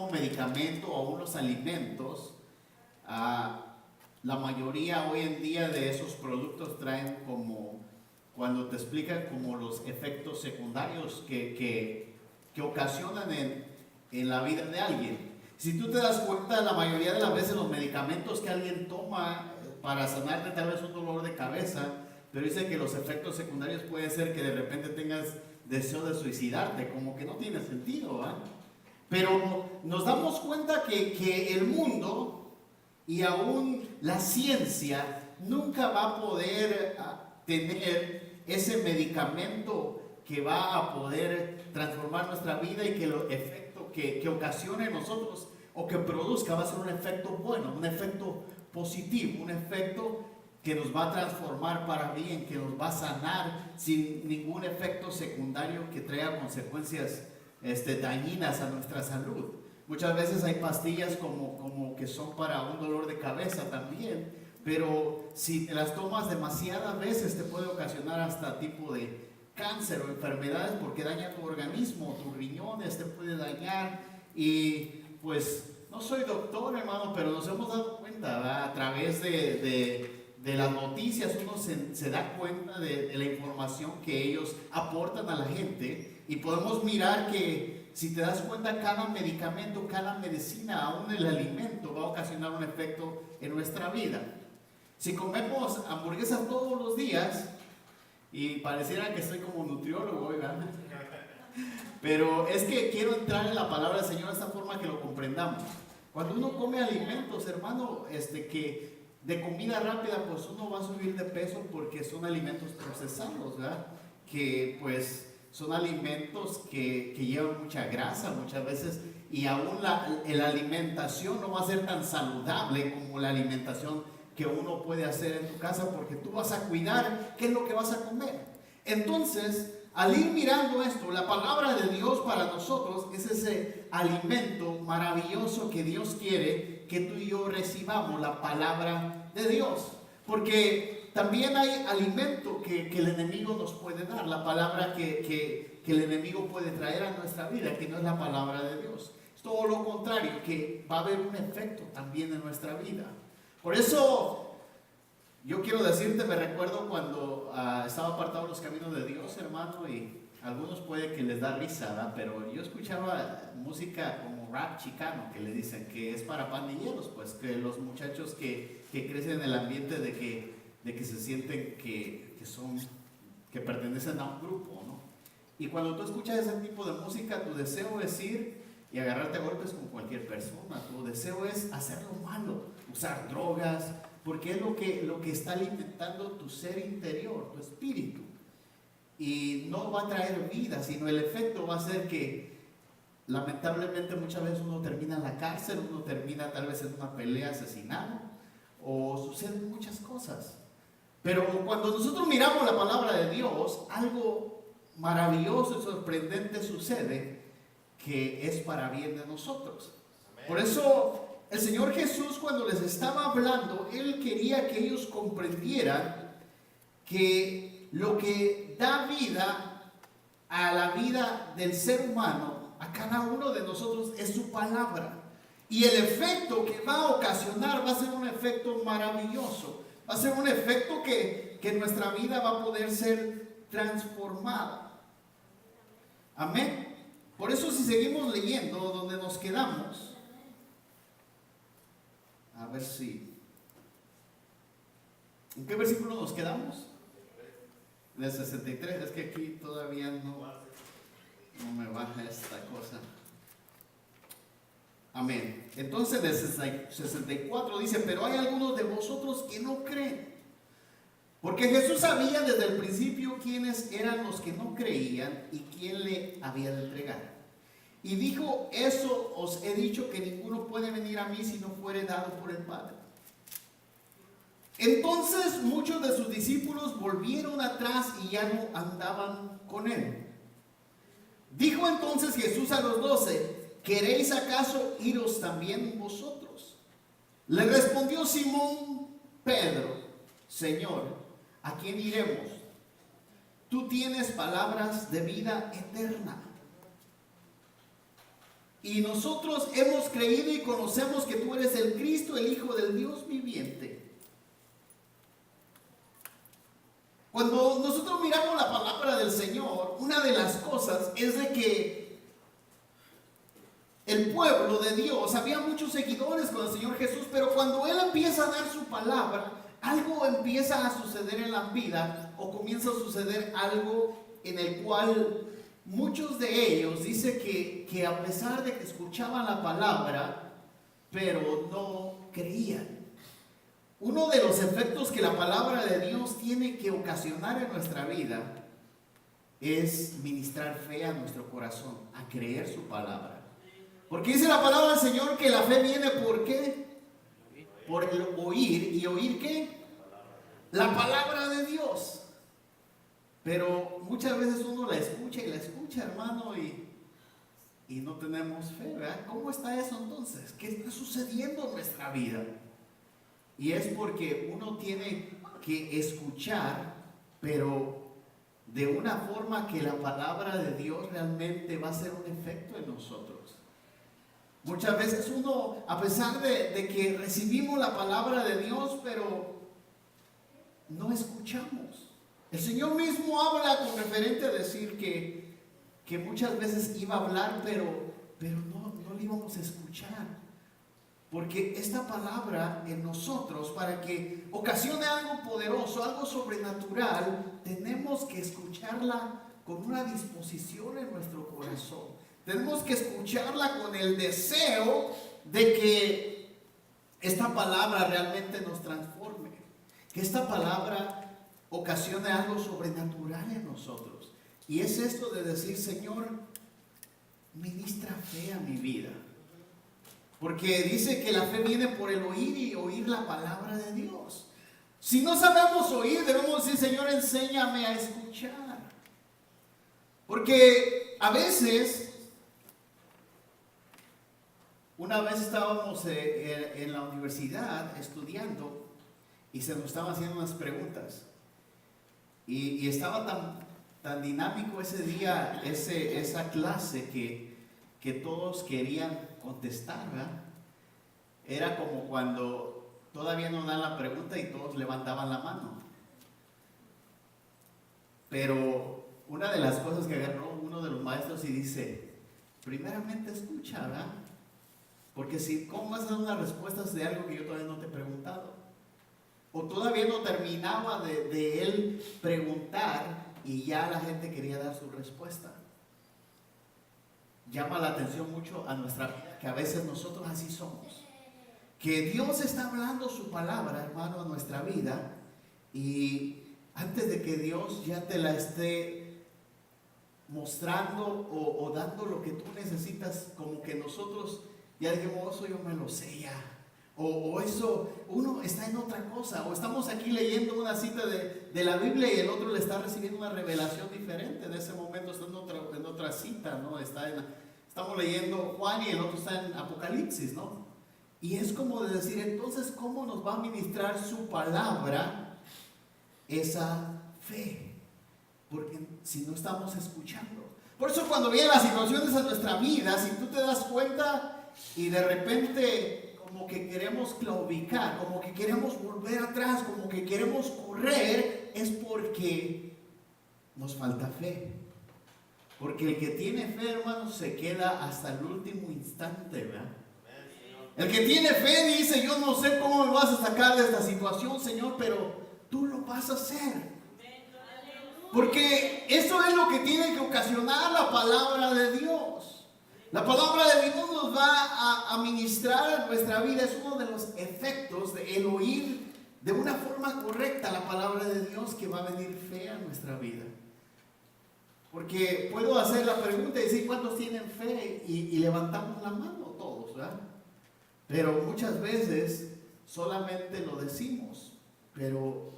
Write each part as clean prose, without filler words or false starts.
mismo medicamento o unos alimentos, la mayoría hoy en día de esos productos traen como, cuando te explican como los efectos secundarios que ocasionan en la vida de alguien. Si tú te das cuenta, la mayoría de las veces los medicamentos que alguien toma para sanarte tal vez un dolor de cabeza, pero dice que los efectos secundarios puede ser que de repente tengas deseo de suicidarte, como que no tiene sentido, ¿eh? Pero nos damos cuenta que el mundo y aún la ciencia nunca va a poder tener ese medicamento que va a poder transformar nuestra vida y que el efecto que ocasione en nosotros o que produzca va a ser un efecto bueno, un efecto positivo, un efecto que nos va a transformar para bien, que nos va a sanar sin ningún efecto secundario que traiga consecuencias dañinas a nuestra salud. Muchas veces hay pastillas como que son para un dolor de cabeza también, pero si te las tomas demasiadas veces te puede ocasionar hasta tipo de cáncer o enfermedades porque daña tu organismo, tus riñones te puede dañar. Y pues no soy doctor, hermano, pero nos hemos dado cuenta, ¿verdad? A través de las noticias uno se da cuenta de la información que ellos aportan a la gente, y podemos mirar que si te das cuenta, cada medicamento, cada medicina, aún el alimento va a ocasionar un efecto en nuestra vida. Si comemos hamburguesas todos los días, y pareciera que soy como nutriólogo, ¿verdad? Pero es que quiero entrar en la palabra del Señor de esta forma que lo comprendamos. Cuando uno come alimentos, hermano, que de comida rápida, pues uno va a subir de peso porque son alimentos procesados, ¿verdad? Que pues son alimentos que llevan mucha grasa muchas veces, y aún la alimentación no va a ser tan saludable como la alimentación que uno puede hacer en tu casa, porque tú vas a cuidar qué es lo que vas a comer. Entonces, al ir mirando esto, la palabra de Dios para nosotros es ese alimento maravilloso que Dios quiere que tú y yo recibamos, la palabra de Dios. Porque también hay alimento que el enemigo nos puede dar, la palabra que el enemigo puede traer a nuestra vida, que no es la palabra de Dios. Es todo lo contrario, que va a haber un efecto también en nuestra vida. Por eso yo quiero decirte, me recuerdo cuando estaba apartado de los caminos de Dios, hermano, y algunos puede que les da risa, ¿verdad? Pero yo escuchaba música como rap chicano, que le dicen que es para pandilleros, pues que los muchachos que crecen en el ambiente de que se sienten que pertenecen a un grupo, ¿no? Y cuando tú escuchas ese tipo de música, tu deseo es ir y agarrarte a golpes con cualquier persona. Tu deseo es hacer lo malo, usar drogas, porque es lo que está alimentando tu ser interior, tu espíritu. Y no va a traer vida, sino el efecto va a ser que lamentablemente muchas veces uno termina en la cárcel, uno termina tal vez en una pelea asesinado, o suceden muchas cosas. Pero cuando nosotros miramos la palabra de Dios, algo maravilloso y sorprendente sucede, que es para bien de nosotros. Por eso el Señor Jesús, cuando les estaba hablando, Él quería que ellos comprendieran que lo que da vida a la vida del ser humano, a cada uno de nosotros, es su palabra. Y el efecto que va a ocasionar va a ser un efecto maravilloso. Va a ser un efecto que nuestra vida va a poder ser transformada. Amén. Por eso, si seguimos leyendo donde nos quedamos, a ver si, ¿en qué versículo nos quedamos? En el 63, es que aquí todavía no me baja esta cosa. Amén. Entonces, el 64 dice: pero hay algunos de vosotros que no creen. Porque Jesús sabía desde el principio quiénes eran los que no creían y quién le había de entregar. Y dijo: eso os he dicho, que ninguno puede venir a mí si no fuere dado por el Padre. Entonces muchos de sus discípulos volvieron atrás y ya no andaban con él. Dijo entonces Jesús a los 12: ¿queréis acaso iros también vosotros? Le respondió Simón Pedro: Señor, ¿a quién iremos? Tú tienes palabras de vida eterna. y nosotros hemos creído y conocemos que tú eres el Cristo, el Hijo del Dios viviente. Cuando nosotros miramos la palabra del Señor, una de las cosas es de que el pueblo de Dios, había muchos seguidores con el Señor Jesús, pero cuando Él empieza a dar su palabra, algo empieza a suceder en la vida, o comienza a suceder algo en el cual muchos de ellos dice que a pesar de que escuchaban la palabra, pero no creían. Uno de los efectos que la palabra de Dios tiene que ocasionar en nuestra vida es ministrar fe a nuestro corazón, a creer su palabra. Porque dice la palabra del Señor que la fe viene ¿por qué? Por el oír. ¿Y oír qué? La palabra de Dios. Pero muchas veces uno la escucha y la escucha, hermano, y no tenemos fe, ¿verdad? ¿Cómo está eso entonces? ¿Qué está sucediendo en nuestra vida? Y es porque uno tiene que escuchar, pero de una forma que la palabra de Dios realmente va a hacer un efecto en nosotros. Muchas veces uno, a pesar de que recibimos la palabra de Dios, pero no escuchamos. El Señor mismo habla con referente a decir que muchas veces iba a hablar, pero no le íbamos a escuchar. Porque esta palabra en nosotros, para que ocasione algo poderoso, algo sobrenatural, tenemos que escucharla con una disposición en nuestro corazón. Tenemos que escucharla con el deseo de que esta palabra realmente nos transforme. Que esta palabra ocasione algo sobrenatural en nosotros. Y es esto de decir, Señor, ministra fe a mi vida. Porque dice que la fe viene por el oír y oír la palabra de Dios. Si no sabemos oír, debemos decir, Señor, enséñame a escuchar. Porque a veces, una vez estábamos en la universidad estudiando y se nos estaban haciendo unas preguntas. Y estaba tan dinámico ese día, esa clase que todos querían contestar, ¿verdad? Era como cuando todavía no dan la pregunta y todos levantaban la mano. Pero una de las cosas que agarró uno de los maestros y dice, primeramente escucha, ¿verdad? Porque si, ¿cómo vas a dar unas respuestas de algo que yo todavía no te he preguntado? O todavía no terminaba de él preguntar y ya la gente quería dar su respuesta. Llama la atención mucho a nuestra vida, que a veces nosotros así somos. Que Dios está hablando su palabra, hermano, a nuestra vida, y antes de que Dios ya te la esté mostrando o dando lo que tú necesitas, como que nosotros ya dijimos, eso yo me lo sé ya. O eso, uno está en otra cosa, o estamos aquí leyendo una cita de la Biblia y el otro le está recibiendo una revelación diferente. En ese momento está en otra cita, ¿no? Estamos leyendo Juan y el otro está en Apocalipsis, ¿no? Y es como de decir, entonces, ¿cómo nos va a ministrar su palabra esa fe? Porque si no estamos escuchando. Por eso cuando vienen las situaciones en nuestra vida, si tú te das cuenta y de repente como que queremos claudicar, como que queremos volver atrás, como que queremos correr, es porque nos falta fe. Porque el que tiene fe, hermano, se queda hasta el último instante, ¿verdad? El que tiene fe dice, yo no sé cómo me vas a sacar de esta situación, Señor, pero tú lo vas a hacer. Porque eso es lo que tiene que ocasionar la palabra de Dios. La palabra de Dios nos va a ministrar en nuestra vida. Es uno de los efectos de el oír de una forma correcta la palabra de Dios, que va a venir fe a nuestra vida. Porque puedo hacer la pregunta y decir, ¿cuántos tienen fe? Y levantamos la mano todos, ¿verdad? Pero muchas veces solamente lo decimos, pero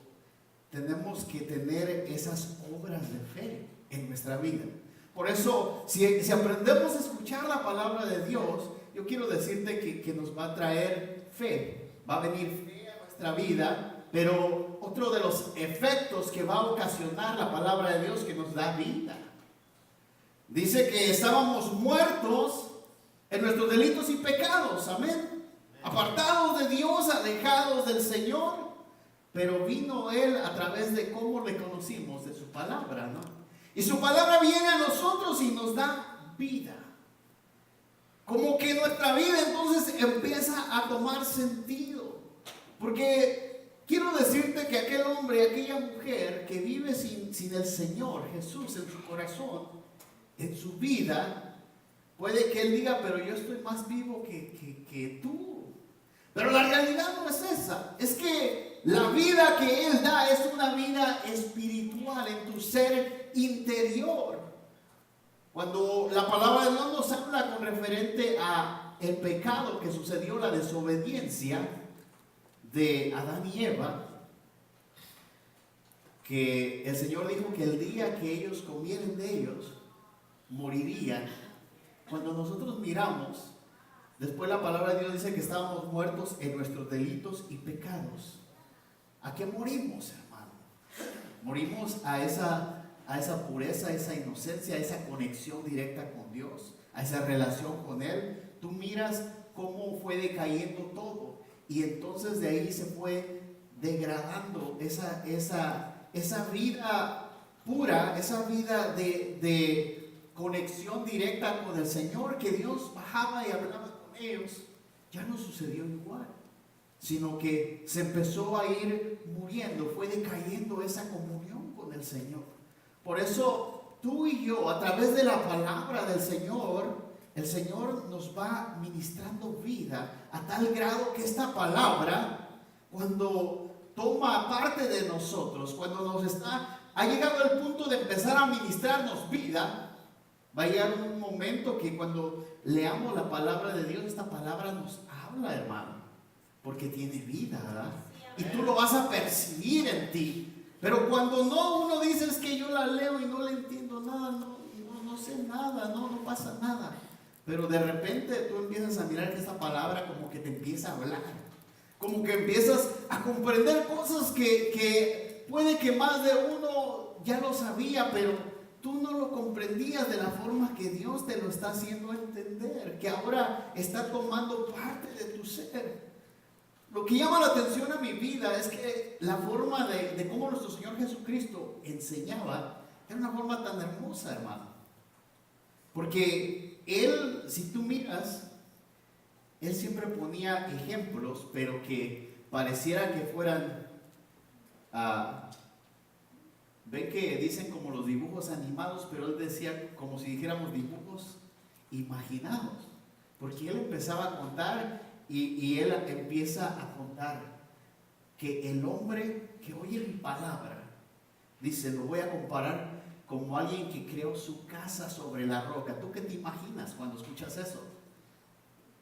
tenemos que tener esas obras de fe en nuestra vida. Por eso, si aprendemos a escuchar la palabra de Dios, yo quiero decirte que nos va a traer fe, va a venir fe a nuestra vida, pero otro de los efectos que va a ocasionar la palabra de Dios, que nos da vida. Dice que estábamos muertos en nuestros delitos y pecados, amén. Apartados de Dios, alejados del Señor, pero vino Él a través de cómo le conocimos, de su palabra, ¿no? Y su palabra viene a nosotros y nos da vida. Como que nuestra vida entonces empieza a tomar sentido. Porque quiero decirte que aquel hombre, aquella mujer que vive sin el Señor Jesús en su corazón, en su vida, puede que él diga, pero yo estoy más vivo que tú. Pero la realidad no es esa. Es que la vida que Él da es una vida espiritual en tu ser interior. Cuando la palabra de Dios nos habla con referente a el pecado que sucedió, la desobediencia de Adán y Eva, que el Señor dijo que el día que ellos comieran de ellos, morirían. Cuando nosotros miramos, después la palabra de Dios dice que estábamos muertos en nuestros delitos y pecados. ¿A qué morimos, hermano? Morimos a esa pureza, a esa inocencia, a esa conexión directa con Dios, a esa relación con Él. Tú miras cómo fue decayendo todo y entonces de ahí se fue degradando esa vida pura, esa vida de conexión directa con el Señor, que Dios bajaba y hablaba con ellos. Ya no sucedió igual, sino que se empezó a ir muriendo, fue decayendo esa comunión con el Señor. Por eso tú y yo, a través de la palabra del Señor, el Señor nos va ministrando vida a tal grado que esta palabra, cuando toma parte de nosotros, cuando ha llegado el punto de empezar a ministrarnos vida, va a llegar un momento que cuando leamos la palabra de Dios, esta palabra nos habla, hermano, porque tiene vida, ¿verdad? Y tú lo vas a percibir en ti. Pero cuando no, uno dice, es que yo la leo y no le entiendo nada, no sé nada, no pasa nada. Pero de repente tú empiezas a mirar que esta palabra como que te empieza a hablar, como que empiezas a comprender cosas que puede que más de uno ya lo sabía, pero tú no lo comprendías de la forma que Dios te lo está haciendo entender, que ahora está tomando parte de tu ser. Lo que llama la atención a mi vida es que la forma de cómo nuestro Señor Jesucristo enseñaba era una forma tan hermosa, hermano. Porque Él, si tú miras, Él siempre ponía ejemplos, pero que pareciera que fueran, ven que dicen como los dibujos animados, pero Él decía como si dijéramos dibujos imaginados. Porque Él empezaba a contar y Él empieza a contar que el hombre que oye mi palabra, dice, lo voy a comparar como alguien que creó su casa sobre la roca. ¿Tú qué te imaginas cuando escuchas eso?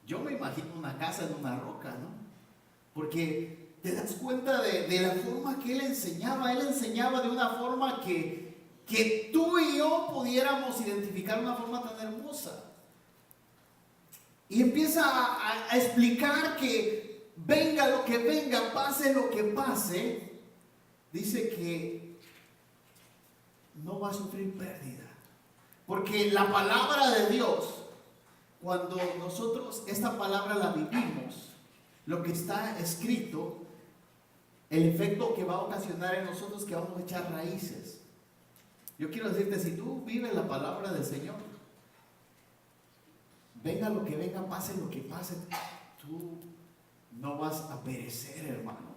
Yo me imagino una casa en una roca, ¿no? Porque te das cuenta de la forma que Él enseñaba. Él enseñaba de una forma que tú y yo pudiéramos identificar de una forma tan hermosa. Y empieza a explicar que venga lo que venga, pase lo que pase, dice que no va a sufrir pérdida. Porque la palabra de Dios, cuando nosotros esta palabra la vivimos, lo que está escrito, el efecto que va a ocasionar en nosotros es que vamos a echar raíces. Yo quiero decirte, si tú vives la palabra del Señor, venga lo que venga, pase lo que pase, tú no vas a perecer, hermano,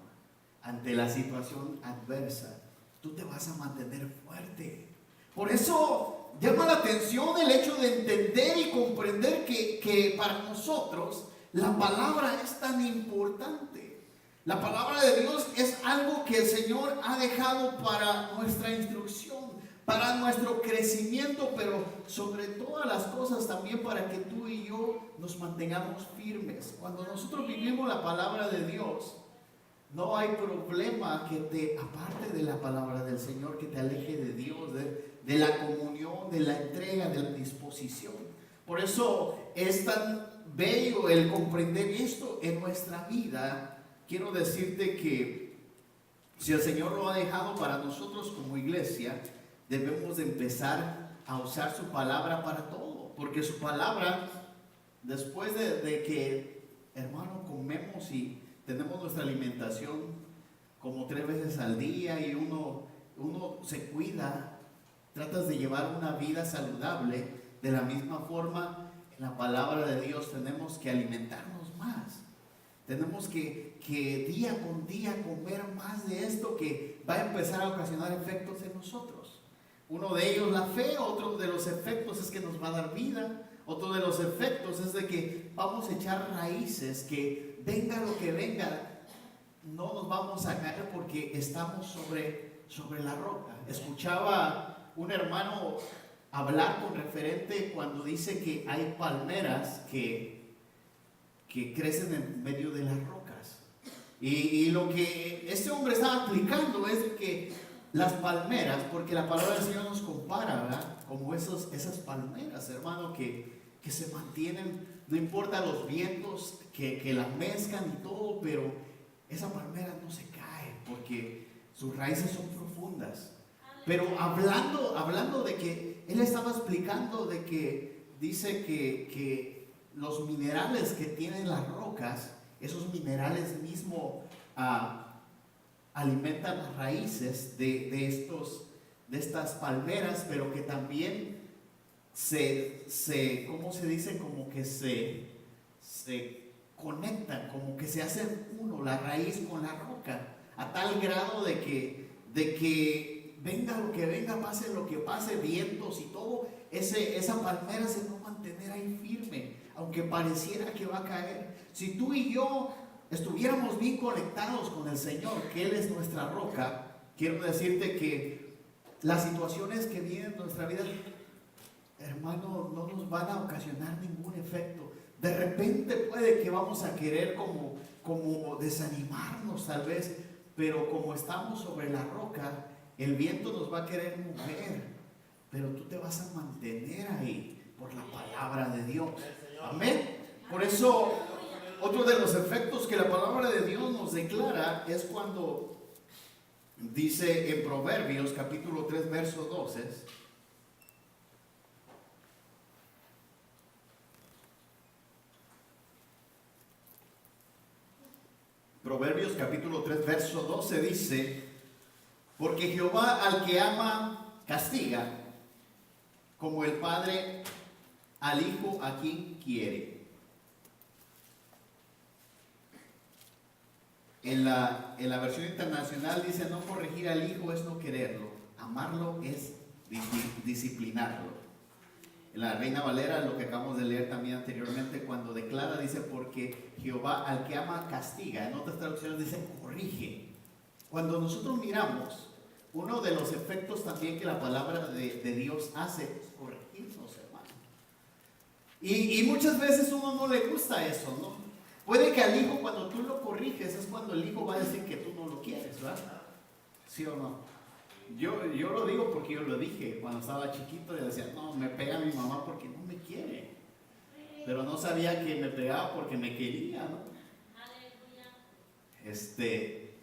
ante la situación adversa. Tú te vas a mantener fuerte. Por eso llama la atención el hecho de entender y comprender que para nosotros la palabra es tan importante. La palabra de Dios es algo que el Señor ha dejado para nuestra instrucción, para nuestro crecimiento, pero sobre todas las cosas también para que tú y yo nos mantengamos firmes. Cuando nosotros vivimos la palabra de Dios, no hay problema que te aparte de la palabra del Señor, que te aleje de Dios, de la comunión, de la entrega, de la disposición. Por eso es tan bello el comprender esto en nuestra vida. Quiero decirte que si el Señor lo ha dejado para nosotros como iglesia, debemos de empezar a usar su palabra para todo, porque su palabra después de que, hermano, comemos y tenemos nuestra alimentación como 3 veces al día y uno se cuida, tratas de llevar una vida saludable, de la misma forma, en la palabra de Dios tenemos que alimentarnos más. Tenemos que día con día comer más de esto que va a empezar a ocasionar efectos en nosotros. Uno de ellos la fe, otro de los efectos es que nos va a dar vida, otro de los efectos es de que vamos a echar raíces, que venga lo que venga, no nos vamos a caer porque estamos sobre la roca. Escuchaba un hermano hablar con referente cuando dice que hay palmeras que crecen en medio de las rocas. Y lo que este hombre estaba aplicando es que las palmeras, porque la palabra del Señor nos compara, ¿verdad? Como esas palmeras, hermano, que se mantienen, no importa los vientos que las mezclan y todo, pero esa palmera no se cae porque sus raíces son profundas. Pero hablando de que él estaba explicando de que dice que los minerales que tienen las rocas, esos minerales mismo alimentan las raíces de estas palmeras, pero que también ¿cómo se dice? Como que se conectan, como que se hacen uno, la raíz con la roca, a tal grado de que venga lo que venga, pase lo que pase, vientos y todo, esa palmera se va a mantener ahí firme, aunque pareciera que va a caer. Si tú y yo estuviéramos bien conectados con el Señor, que Él es nuestra roca, quiero decirte que las situaciones que vienen en nuestra vida, hermano, no nos van a ocasionar ningún efecto. De repente puede que vamos a querer como desanimarnos tal vez, pero como estamos sobre la roca, el viento nos va a querer mover, pero tú te vas a mantener ahí por la palabra de Dios. Amén. Por eso, otro de los efectos que la palabra de Dios nos declara es cuando dice en Proverbios capítulo 3 verso 12. Proverbios capítulo 3 verso 12 dice: porque Jehová al que ama castiga, como el padre al hijo a quien quiere. En la versión internacional dice: no corregir al hijo es no quererlo, amarlo es disciplinarlo. En la Reina Valera, lo que acabamos de leer también anteriormente, cuando declara, dice: porque Jehová al que ama castiga. En otras traducciones dice corrige. Cuando nosotros miramos, uno de los efectos también que la palabra de Dios hace es corregirnos, hermano. Y muchas veces uno no le gusta eso, ¿no? Puede que al hijo, cuando tú lo corriges, es cuando el hijo va a decir que tú no lo quieres, ¿verdad? ¿Sí o no? Yo lo digo porque yo lo dije cuando estaba chiquito. Y decía: no, me pega mi mamá porque no me quiere. Pero no sabía que me pegaba porque me quería, ¿no?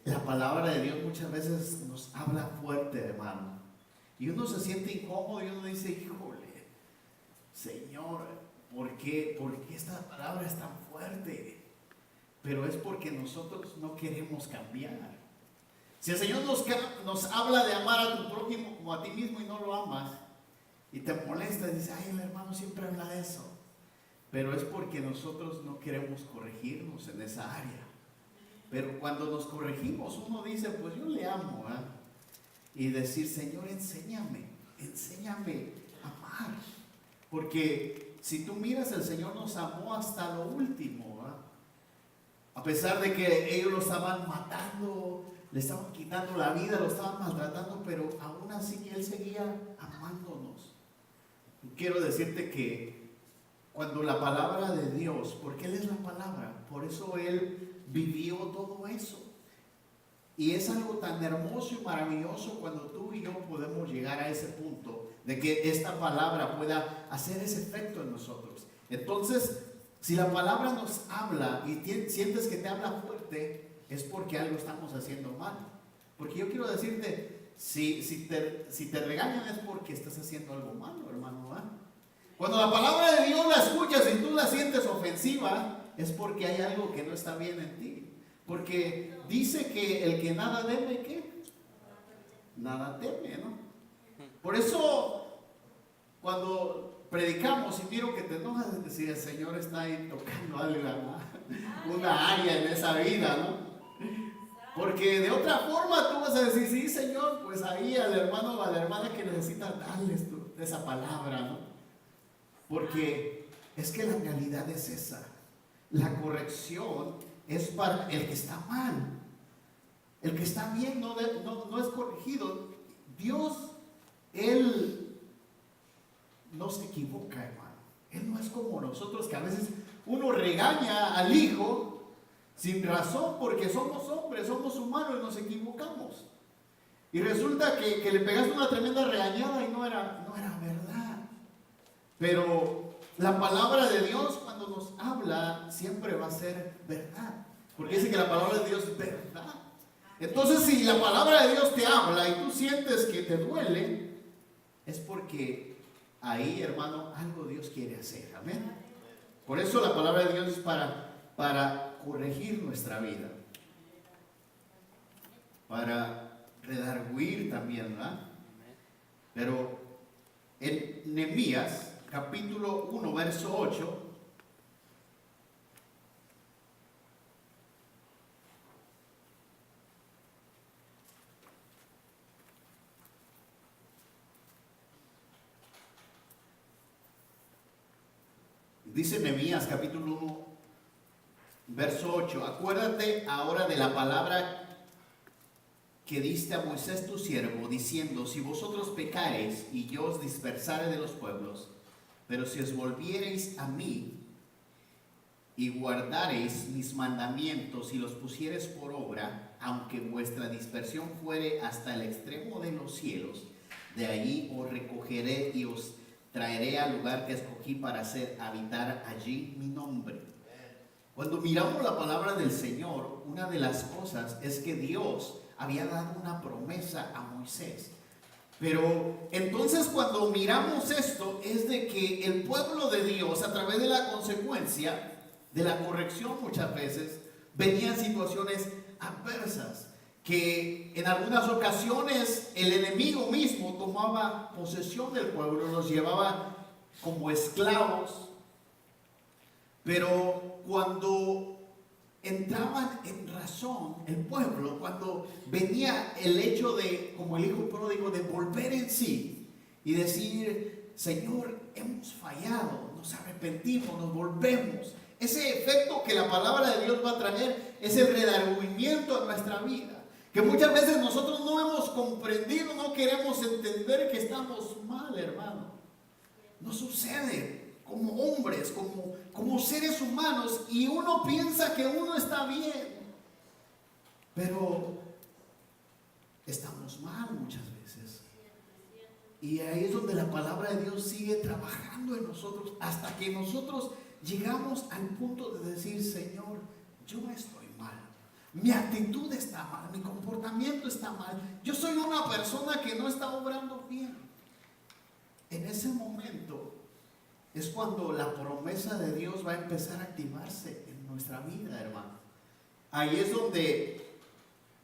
La palabra de Dios muchas veces nos habla fuerte, hermano. Y uno se siente incómodo y uno dice: híjole, Señor, ¿por qué esta palabra es tan fuerte? Pero es porque nosotros no queremos cambiar. Si el Señor nos habla de amar a tu prójimo como a ti mismo y no lo amas, y te molesta y dices: ay, el hermano siempre habla de eso, pero es porque nosotros no queremos corregirnos en esa área. Pero cuando nos corregimos, uno dice: pues yo le amo, ¿eh? Y decir: Señor, enséñame a amar, porque si tú miras, el Señor nos amó hasta lo último, ¿eh? A pesar de que ellos lo estaban matando, le estaban quitando la vida, lo estaban maltratando, pero aún así Él seguía amándonos. Quiero decirte que cuando la palabra de Dios, porque Él es la palabra, por eso Él vivió todo eso. Y es algo tan hermoso y maravilloso cuando tú y yo podemos llegar a ese punto de que esta palabra pueda hacer ese efecto en nosotros. Entonces, si la palabra nos habla y sientes que te habla fuerte, es porque algo estamos haciendo mal. Porque yo quiero decirte, si te regañan es porque estás haciendo algo malo, hermano, ¿eh? Cuando la palabra de Dios la escuchas y tú la sientes ofensiva, es porque hay algo que no está bien en ti. Porque dice que el que nada debe, ¿qué? Nada teme, ¿no? Por eso, cuando predicamos y miro que te enojas, es decir, el Señor está ahí tocando algo, una área en esa vida, ¿no? Porque de otra forma tú vas a decir, sí, Señor, pues ahí al hermano o a la hermana que necesita darles esa palabra, ¿no? Porque es que la realidad es esa. La corrección es para el que está mal. El que está bien no es corregido. Dios, Él no se equivoca, hermano. Él no es como nosotros, que a veces uno regaña al hijo sin razón, porque somos hombres, somos humanos y nos equivocamos. Y resulta que le pegaste una tremenda regañada y no era verdad. Pero la palabra de Dios, cuando nos habla, siempre va a ser verdad. Porque dice que la palabra de Dios es verdad. Entonces, si la palabra de Dios te habla y tú sientes que te duele, es porque ahí, hermano, algo Dios quiere hacer. Amén. Por eso la palabra de Dios es para corregir nuestra vida, para redarguir también, ¿verdad? Pero en Nehemías capítulo 1 verso 8 dice Nehemías capítulo 1 verso 8: acuérdate ahora de la palabra que diste a Moisés tu siervo, diciendo: si vosotros pecareis y yo os dispersare de los pueblos, pero si os volviereis a mí y guardareis mis mandamientos y los pusiereis por obra, aunque vuestra dispersión fuere hasta el extremo de los cielos, de allí os recogeré y os traeré al lugar que escogí para habitar allí mi nombre. Cuando miramos la palabra del Señor, una de las cosas es que Dios había dado una promesa a Moisés. Pero entonces cuando miramos esto, es de que el pueblo de Dios, a través de la consecuencia de la corrección, muchas veces venían situaciones adversas, que en algunas ocasiones el enemigo mismo tomaba posesión del pueblo, los llevaba como esclavos. Pero cuando entraban en razón el pueblo, cuando venía el hecho de, como el hijo pródigo, de volver en sí y decir: Señor, hemos fallado, nos arrepentimos, nos volvemos, ese efecto que la palabra de Dios va a traer es el redargüimiento a nuestra vida, que muchas veces nosotros no hemos comprendido, no queremos entender que estamos mal, hermano. No sucede como hombres, como seres humanos, y uno piensa que uno está bien, pero estamos mal muchas veces. Y ahí es donde la palabra de Dios sigue trabajando en nosotros hasta que nosotros llegamos al punto de decir: Señor, yo estoy mal, mi actitud está mal, mi comportamiento está mal, yo soy una persona que no está obrando bien. En ese momento es cuando la promesa de Dios va a empezar a activarse en nuestra vida, hermano. Ahí es donde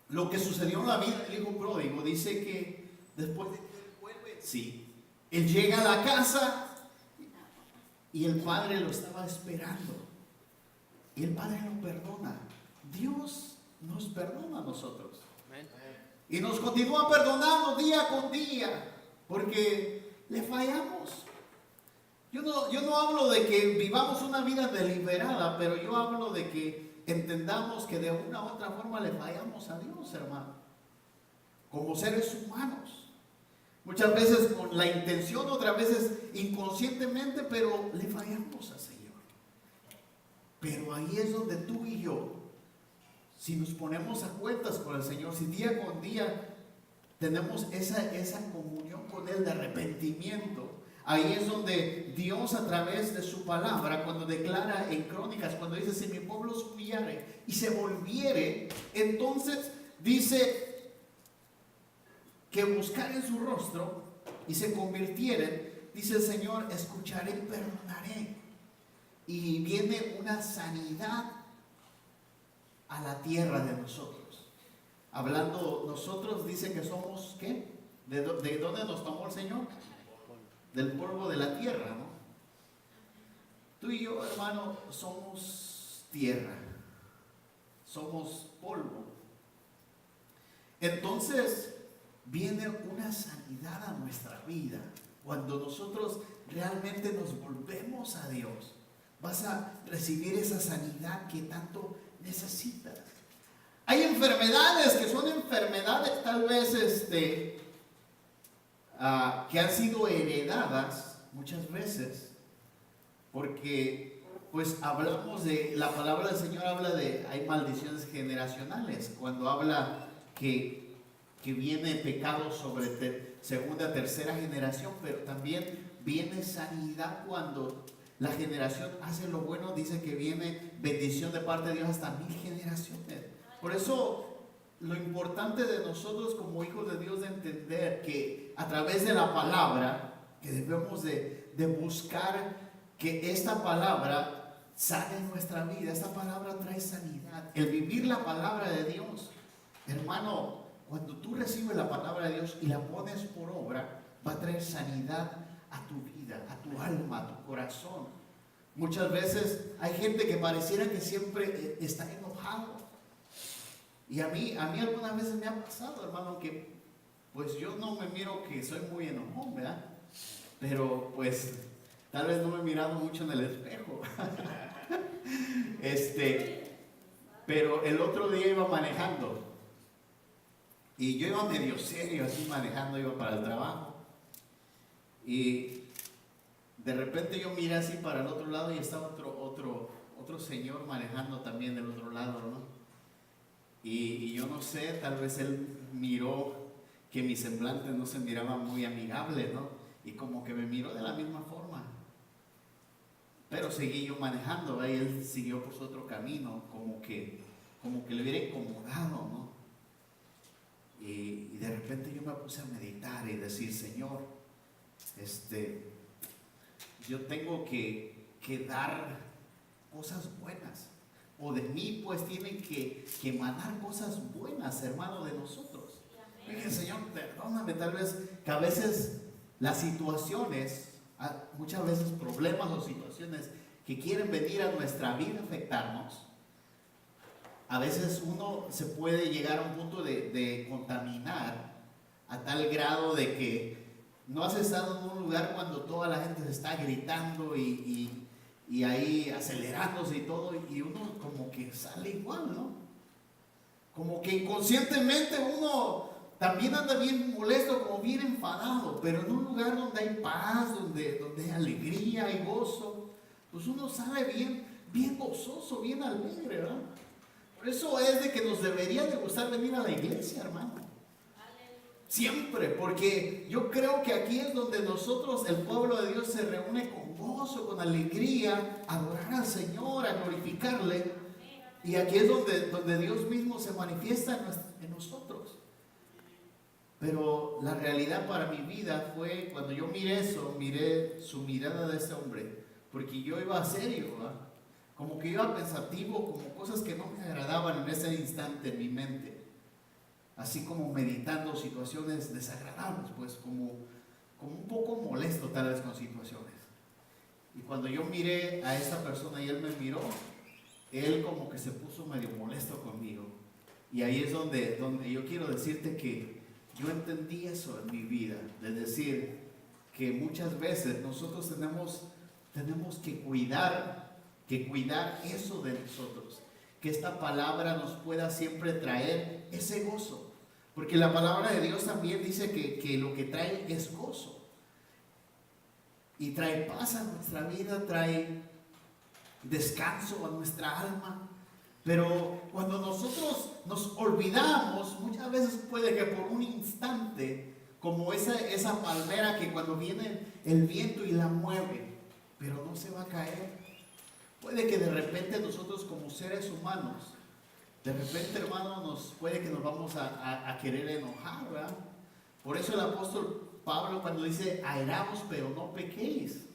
lo que sucedió en la vida del hijo pródigo dice que después de que él vuelve, sí, él llega a la casa y el padre lo estaba esperando. Y el padre lo perdona. Dios nos perdona a nosotros. Y nos continúa perdonando día con día, porque le fallamos. Yo no hablo de que vivamos una vida deliberada, pero yo hablo de que entendamos que de una u otra forma le fallamos a Dios, hermano. Como seres humanos. Muchas veces con la intención, otras veces inconscientemente, pero le fallamos al Señor. Pero ahí es donde tú y yo, si nos ponemos a cuentas con el Señor, si día con día tenemos esa comunión con Él de arrepentimiento, ahí es donde Dios, a través de su palabra, cuando declara en Crónicas, cuando dice: si mi pueblo se humillare y se volviere, entonces dice que buscaren su rostro y se convirtieren, dice el Señor, escucharé y perdonaré. Y viene una sanidad a la tierra de nosotros. Hablando, nosotros dice que somos, ¿qué? ¿De dónde nos tomó el Señor? Del polvo de la tierra, ¿no? Tú y yo, hermano, somos tierra, somos polvo. Entonces viene una sanidad a nuestra vida cuando nosotros realmente nos volvemos a Dios. Vas a recibir esa sanidad que tanto necesitas. Hay enfermedades que son enfermedades tal vez que han sido heredadas muchas veces, porque pues hablamos de, la palabra del Señor habla de, hay maldiciones generacionales, cuando habla que viene pecado sobre segunda, tercera generación, pero también viene sanidad cuando la generación hace lo bueno, dice que viene bendición de parte de Dios hasta 1000 generaciones. Por eso lo importante de nosotros como hijos de Dios de entender que a través de la palabra, que debemos de buscar que esta palabra sane nuestra vida. Esta palabra trae sanidad. El vivir la palabra de Dios, hermano, cuando tú recibes la palabra de Dios y la pones por obra, va a traer sanidad a tu vida, a tu alma, a tu corazón. Muchas veces hay gente que pareciera que siempre está enojado. Y a mí algunas veces me ha pasado, hermano, que pues yo no me miro que soy muy enojón, ¿verdad? Pero pues tal vez no me he mirado mucho en el espejo. Pero el otro día iba manejando y yo iba medio serio así manejando, iba para el trabajo y de repente yo miré así para el otro lado y estaba otro señor manejando también del otro lado, ¿no? Y yo no sé, tal vez él miró que mi semblante no se miraba muy amigable, ¿no? Y como que me miró de la misma forma. Pero seguí yo manejando, ¿eh? Y él siguió por su otro camino, como que le hubiera incomodado, ¿no? Y de repente yo me puse a meditar y decir, Señor, yo tengo que dar cosas buenas. O de mí pues tienen que emanar cosas buenas, hermano, de nosotros. Dije, Señor, perdóname, tal vez que a veces las situaciones, muchas veces problemas o situaciones que quieren venir a nuestra vida a afectarnos, a veces uno se puede llegar a un punto de contaminar a tal grado de que no has estado en un lugar cuando toda la gente se está gritando y ahí acelerándose y todo, y uno como que sale igual, ¿no? Como que inconscientemente uno también anda bien molesto, como bien enfadado, pero en un lugar donde hay paz, donde hay alegría y gozo, pues uno sale bien gozoso, bien alegre, ¿verdad? Por eso es de que nos debería de gustar venir a la iglesia, hermano. Siempre, porque yo creo que aquí es donde nosotros, el pueblo de Dios, se reúne con gozo, con alegría, a adorar al Señor, a glorificarle. Y aquí es donde Dios mismo se manifiesta en nosotros. Pero la realidad para mi vida fue, cuando yo miré eso, miré su mirada de ese hombre, porque yo iba serio, ¿verdad? Como que iba pensativo, como cosas que no me agradaban en ese instante en mi mente. Así como meditando situaciones desagradables, pues como un poco molesto tal vez con situaciones. Y cuando yo miré a esta persona y él me miró, él como que se puso medio molesto conmigo. Y ahí es donde yo quiero decirte que yo entendí eso en mi vida, de decir que muchas veces nosotros tenemos que cuidar eso de nosotros. Que esta palabra nos pueda siempre traer ese gozo. Porque la palabra de Dios también dice que lo que trae es gozo. Y trae paz a nuestra vida, trae descanso a nuestra alma. Pero cuando nosotros nos olvidamos, muchas veces puede que por un instante, como esa palmera que cuando viene el viento y la mueve, pero no se va a caer. Puede que de repente nosotros como seres humanos, de repente, hermano, puede que nos vamos a querer enojar, ¿verdad? Por eso el apóstol Pablo cuando dice airaos pero no pequéis,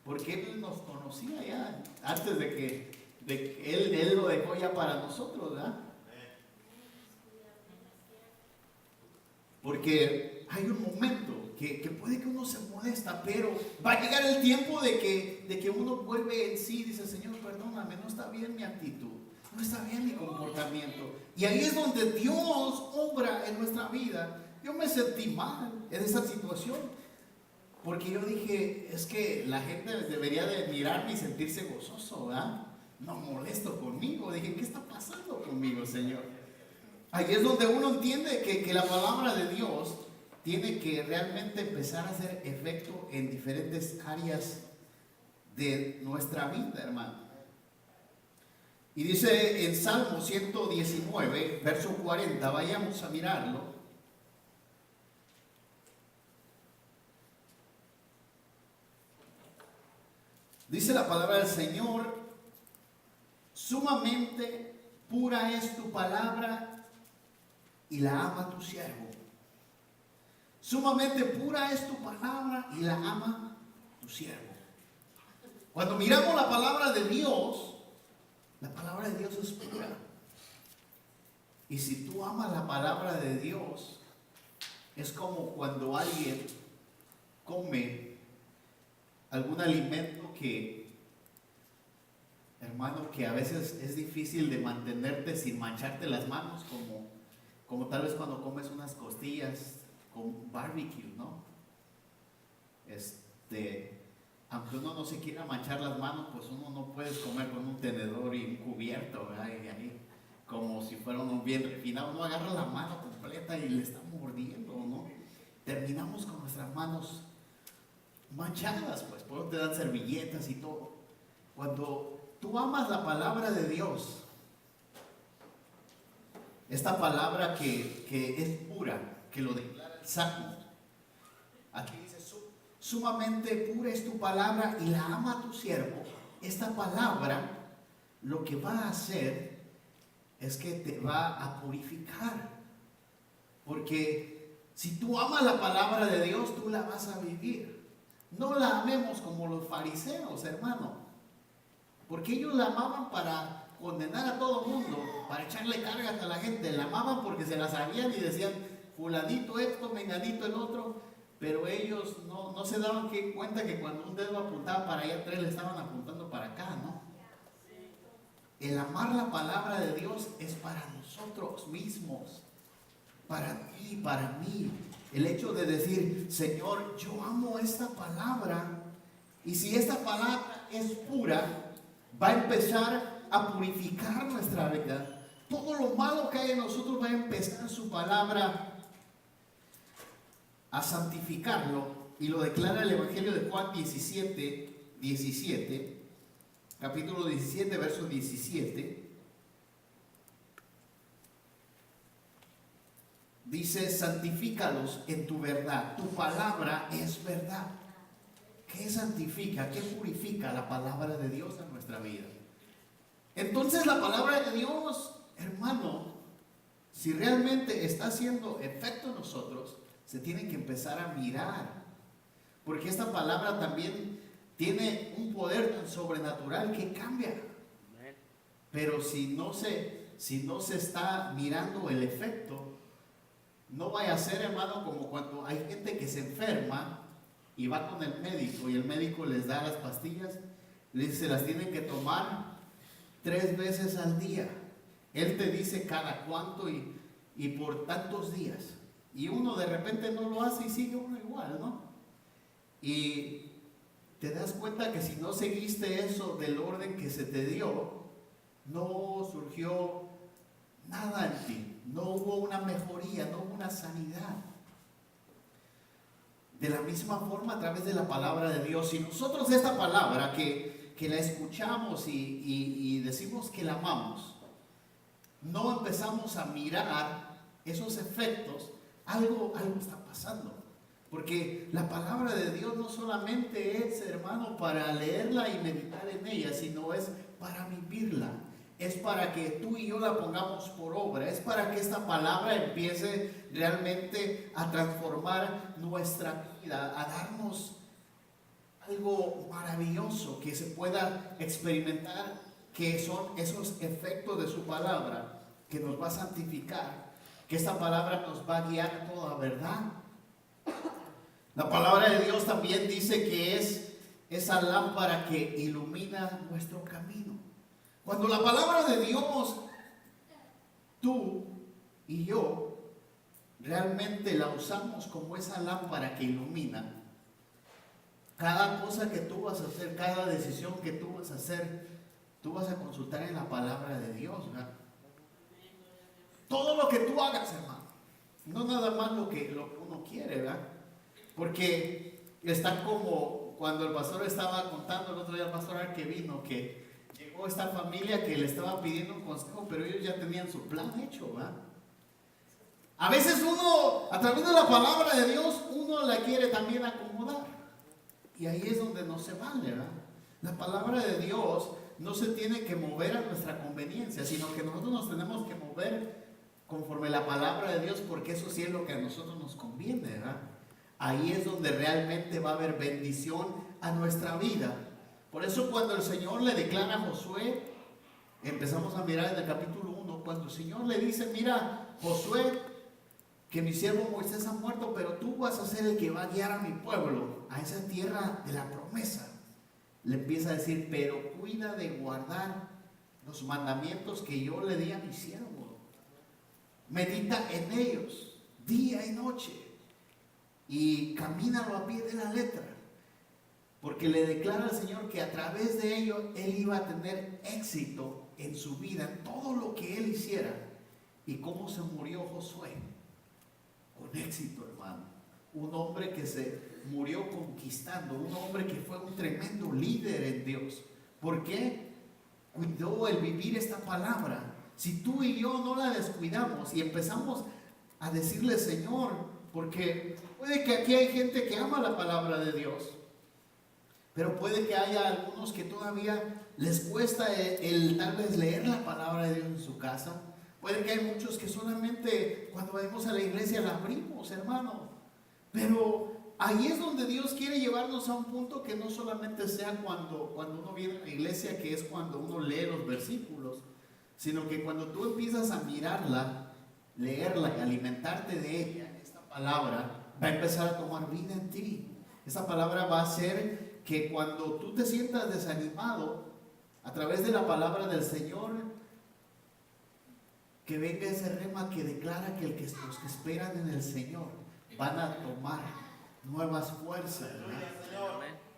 porque Él nos conocía ya antes de que Él lo dejó ya para nosotros, ¿verdad? Porque hay un momento que puede que uno se molesta, pero va a llegar el tiempo de que uno vuelve en sí y dice, Señor, perdóname, no está bien mi actitud, no está bien mi comportamiento. Y ahí es donde Dios obra en nuestra vida. Yo me sentí mal en esa situación, porque yo dije, es que la gente debería de mirarme y sentirse gozoso, ¿verdad? No molesto conmigo. Dije, ¿qué está pasando conmigo, Señor? Ahí es donde uno entiende que la palabra de Dios tiene que realmente empezar a hacer efecto en diferentes áreas de nuestra vida, hermano. Y dice en Salmo 119, verso 40, vayamos a mirarlo. Dice la palabra del Señor, sumamente pura es tu palabra y la ama tu siervo. Sumamente pura es tu palabra y la ama tu siervo. Cuando miramos la palabra de Dios es pura. Y si tú amas la palabra de Dios, es como cuando alguien come algún alimento que, hermano, que a veces es difícil de mantenerte sin mancharte las manos, como tal vez cuando comes unas costillas con barbecue, ¿no? Aunque uno no se quiera manchar las manos, pues uno no puede comer con un tenedor y un cubierto, ¿verdad? Y ahí, como si fuera uno bien refinado, uno agarra la mano completa y le está mordiendo, ¿no? Terminamos con nuestras manos manchadas, pues, por eso te dan servilletas y todo. Cuando tú amas la palabra de Dios, esta palabra que es pura, que lo declara el Salmo, aquí dice, sumamente pura es tu palabra y la ama tu siervo. Esta palabra lo que va a hacer es que te va a purificar, porque si tú amas la palabra de Dios, tú la vas a vivir. No la amemos como los fariseos, hermano, porque ellos la amaban para condenar a todo el mundo, para echarle cargas a la gente. La amaban porque se la sabían y decían, fulanito esto, menganito el otro, pero ellos no se daban cuenta que cuando un dedo apuntaba para allá, tres le estaban apuntando para acá, ¿no? El amar la palabra de Dios es para nosotros mismos, para ti, para mí. El hecho de decir, Señor, yo amo esta palabra, y si esta palabra es pura, va a empezar a purificar nuestra vida. Todo lo malo que hay en nosotros va a empezar su palabra a santificarlo, y lo declara el Evangelio de Juan 17, capítulo 17, verso 17. Dice, santifícalos en tu verdad, tu palabra es verdad. ¿Qué santifica? ¿Qué purifica? La palabra de Dios en nuestra vida. Entonces la palabra de Dios, hermano, si realmente está haciendo efecto en nosotros, se tiene que empezar a mirar, porque esta palabra también tiene un poder tan sobrenatural que cambia. Pero si no se está mirando el efecto, no vaya a ser, hermano, como cuando hay gente que se enferma y va con el médico y el médico les da las pastillas, les dice, las tienen que tomar 3 veces al día. Él te dice cada cuánto y por tantos días. Y uno de repente no lo hace y sigue uno igual, ¿no? Y te das cuenta que si no seguiste eso del orden que se te dio, no surgió nada en ti. No hubo una mejoría, no hubo una sanidad. De la misma forma, a través de la palabra de Dios, si nosotros esta palabra que la escuchamos y decimos que la amamos, no empezamos a mirar esos efectos, algo está pasando. Porque la palabra de Dios no solamente es, hermano, para leerla y meditar en ella, sino es para vivirla. es para que tú y yo la pongamos por obra, es para que esta palabra empiece realmente a transformar nuestra vida, a darnos algo maravilloso que se pueda experimentar, que son esos efectos de su palabra, que nos va a santificar, que esta palabra nos va a guiar a toda verdad. La palabra de Dios también dice que es esa lámpara que ilumina nuestro camino. Cuando la palabra de Dios, tú y yo, realmente la usamos como esa lámpara que ilumina, cada cosa que tú vas a hacer, cada decisión que tú vas a hacer, tú vas a consultar en la palabra de Dios, ¿verdad? Todo lo que tú hagas, hermano, no nada más lo que uno quiere, ¿verdad? Porque está como cuando el pastor estaba contando el otro día, el pastor que vino, que llegó esta familia que le estaba pidiendo un consejo, pero ellos ya tenían su plan hecho, ¿verdad? A veces uno, a través de la palabra de Dios, uno la quiere también acomodar. Y ahí es donde no se vale, ¿verdad? La palabra de Dios no se tiene que mover a nuestra conveniencia, sino que nosotros nos tenemos que mover conforme la palabra de Dios, porque eso sí es lo que a nosotros nos conviene, ¿verdad? Ahí es donde realmente va a haber bendición a nuestra vida. Por eso cuando el Señor le declara a Josué, empezamos a mirar en el capítulo 1, cuando el Señor le dice, mira, Josué, que mi siervo Moisés ha muerto, pero tú vas a ser el que va a guiar a mi pueblo a esa tierra de la promesa. Le empieza a decir, pero cuida de guardar los mandamientos que yo le di a mi siervo. Medita en ellos día y noche y camínalo a pie de la letra, porque le declara al Señor que a través de ello él iba a tener éxito en su vida, en todo lo que él hiciera. ¿Y cómo se murió Josué? Con éxito, hermano. Un hombre que se murió conquistando, un hombre que fue un tremendo líder en Dios. ¿Por qué? Cuidó el vivir esta palabra. Si tú y yo no la descuidamos y empezamos a decirle, Señor, porque puede que aquí hay gente que ama la palabra de Dios, pero puede que haya algunos que todavía les cuesta el tal vez leer la palabra de Dios en su casa. Puede que hay muchos que solamente cuando vamos a la iglesia la abrimos, hermano. Pero ahí es donde Dios quiere llevarnos a un punto que no solamente sea cuando uno viene a la iglesia, que es cuando uno lee los versículos, sino que cuando tú empiezas a mirarla, leerla y alimentarte de ella, esta palabra va a empezar a tomar vida en ti. Esta palabra va a hacer que cuando tú te sientas desanimado, a través de la palabra del Señor, que venga ese rema que declara que los que esperan en el Señor van a tomar nuevas fuerzas, ¿verdad?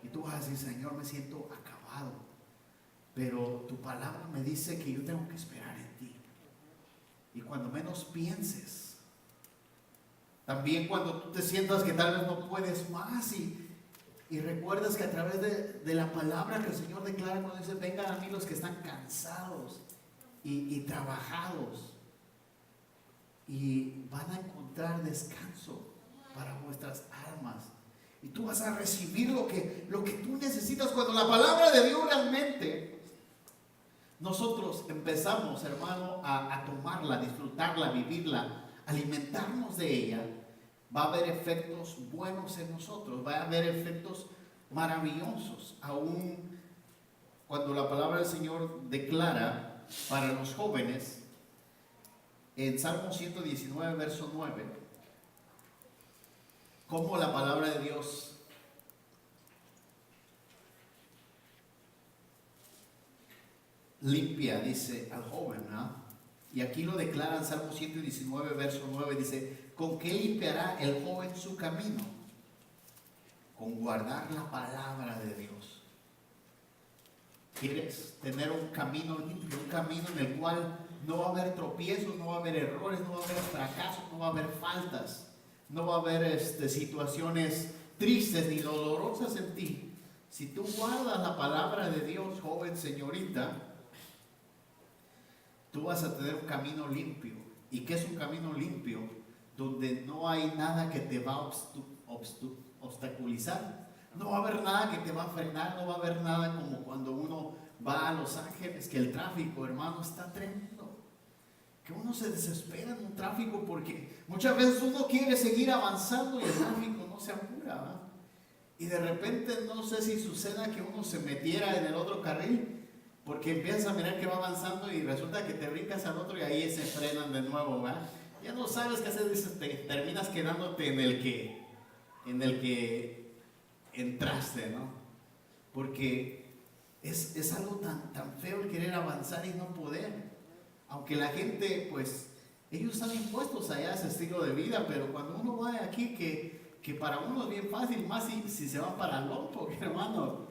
Y tú vas a decir, Señor, me siento acabado, pero tu palabra me dice que yo tengo que esperar en ti. Y cuando menos pienses, también cuando tú te sientas que tal vez no puedes más y recuerdas que a través de la palabra que el Señor declara, cuando dice, vengan a mí los que están cansados y trabajados, y van a encontrar descanso para vuestras almas. Y tú vas a recibir lo que tú necesitas. Cuando la palabra de Dios realmente, nosotros empezamos, hermano, a tomarla, disfrutarla, vivirla, alimentarnos de ella, va a haber efectos buenos en nosotros, va a haber efectos maravillosos. Aún cuando la palabra del Señor declara para los jóvenes, en Salmo 119, verso 9, cómo la palabra de Dios limpia, dice, al joven, ¿no? Y aquí lo declara en Salmo 119, verso 9, dice, ¿con qué limpiará el joven su camino? Con guardar la palabra de Dios. ¿Quieres tener un camino limpio, un camino en el cual no va a haber tropiezos, no va a haber errores, no va a haber fracasos, no va a haber faltas, no va a haber situaciones tristes ni dolorosas en ti? Si tú guardas la palabra de Dios, joven, señorita, tú vas a tener un camino limpio. ¿Y qué es un camino limpio? Donde no hay nada que te va a obstaculizar. No va a haber nada que te va a frenar, no va a haber nada como cuando uno va a Los Ángeles, que el tráfico, hermano, está tremendo. Que uno se desespera en un tráfico porque muchas veces uno quiere seguir avanzando y el tráfico no se apura, ¿verdad? Y de repente no sé si suceda que uno se metiera en el otro carril porque empiezas a mirar que va avanzando y resulta que te brincas al otro y ahí se frenan de nuevo, ¿verdad? Ya no sabes qué hacer, dices, terminas quedándote en el que entraste, ¿no? Porque es algo tan feo el querer avanzar y no poder. Aunque la gente, pues, ellos están impuestos allá a ese estilo de vida, pero cuando uno va de aquí, que para uno es bien fácil, más si se van para Lompoc, hermano,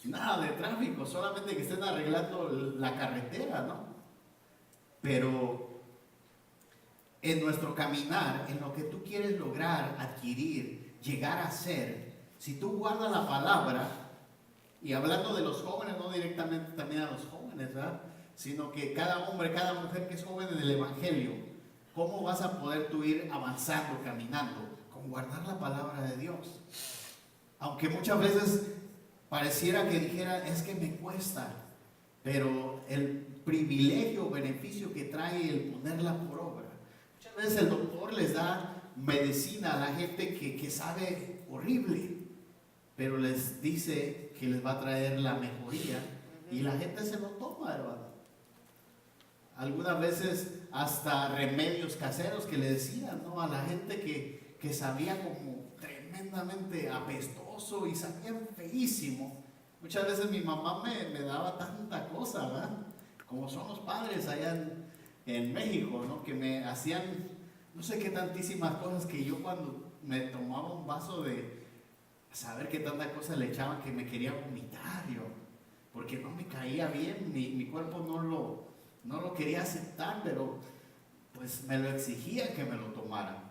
nada de tráfico, solamente que estén arreglando la carretera, ¿no? Pero en nuestro caminar, en lo que tú quieres lograr, adquirir, llegar a ser, si tú guardas la palabra, y hablando de los jóvenes, no directamente también a los jóvenes, ¿verdad? Sino que cada hombre, cada mujer que es joven en el Evangelio, ¿cómo vas a poder tú ir avanzando, caminando? Con guardar la palabra de Dios. Aunque muchas veces pareciera que dijera, es que me cuesta, pero el privilegio, beneficio que trae el ponerla por obra. Muchas veces el doctor les da medicina a la gente que sabe horrible, pero les dice que les va a traer la mejoría y la gente se lo toma, hermano. Algunas veces hasta remedios caseros que le decían, ¿no?, a la gente que sabía como tremendamente apestoso y sabía feísimo. Muchas veces mi mamá me daba tanta cosa, ¿verdad? Como son los padres allá en México, ¿no?, que me hacían no sé qué tantísimas cosas, que yo cuando me tomaba un vaso de saber qué tanta cosa le echaban que me quería vomitar yo, porque no me caía bien, mi cuerpo no lo quería aceptar, pero pues me lo exigía que me lo tomara.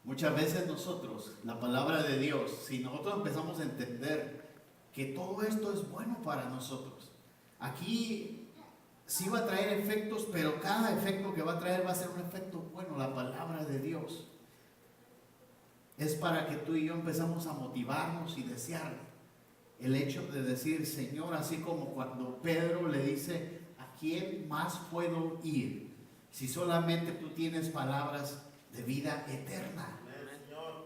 Muchas veces nosotros, la palabra de Dios, si nosotros empezamos a entender que todo esto es bueno para nosotros, aquí sí va a traer efectos, pero cada efecto que va a traer va a ser un efecto bueno. La palabra de Dios es para que tú y yo empezamos a motivarnos y desear el hecho de decir, Señor, así como cuando Pedro le dice, ¿a quién más puedo ir si solamente tú tienes palabras de vida eterna?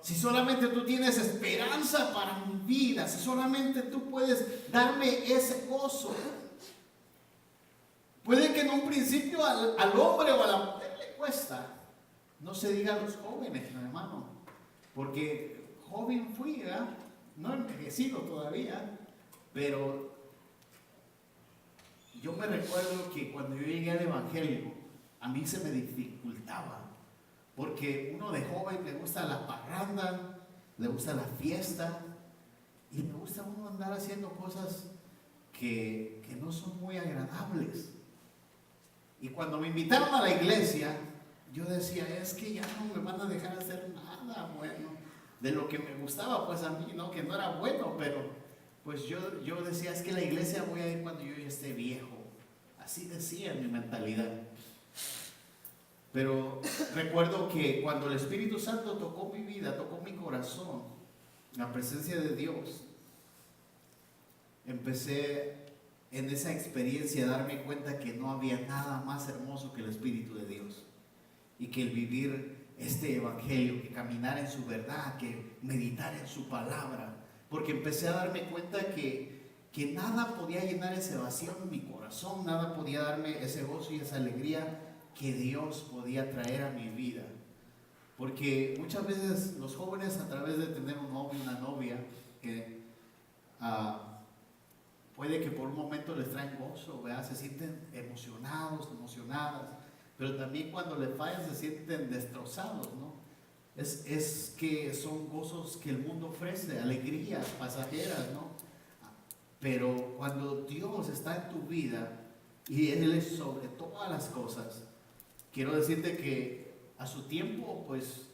Si solamente tú tienes esperanza para mi vida, si solamente tú puedes darme ese gozo. Puede que en un principio al hombre o a la mujer le cuesta, no se diga a los jóvenes, hermano, porque joven fui, ¿verdad? No he envejecido todavía, pero yo me recuerdo que cuando yo llegué al Evangelio, a mí se me dificultaba, porque uno de joven le gusta la parranda, le gusta la fiesta, y le gusta uno andar haciendo cosas que no son muy agradables. Y cuando me invitaron a la iglesia, yo decía, es que ya no me van a dejar hacer nada bueno de lo que me gustaba, pues a mí, ¿no?, que no era bueno, pero pues yo decía, es que la iglesia voy a ir cuando yo ya esté viejo. Así decía en mi mentalidad. Pero recuerdo que cuando el Espíritu Santo tocó mi vida, tocó mi corazón, la presencia de Dios, empecé en esa experiencia a darme cuenta que no había nada más hermoso que el Espíritu de Dios, y que el vivir este evangelio, que caminar en su verdad, que meditar en su palabra, porque empecé a darme cuenta que nada podía llenar ese vacío en mi corazón, nada podía darme ese gozo y esa alegría que Dios podía traer a mi vida. Porque muchas veces los jóvenes, a través de tener un novio, una novia, que puede que por un momento les traen gozo, ¿verdad?, se sienten emocionados, emocionadas, pero también cuando le fallan se sienten destrozados, ¿no? Es que son gozos que el mundo ofrece, alegrías pasajeras, ¿no? Pero cuando Dios está en tu vida y Él es sobre todas las cosas, quiero decirte que a su tiempo, pues,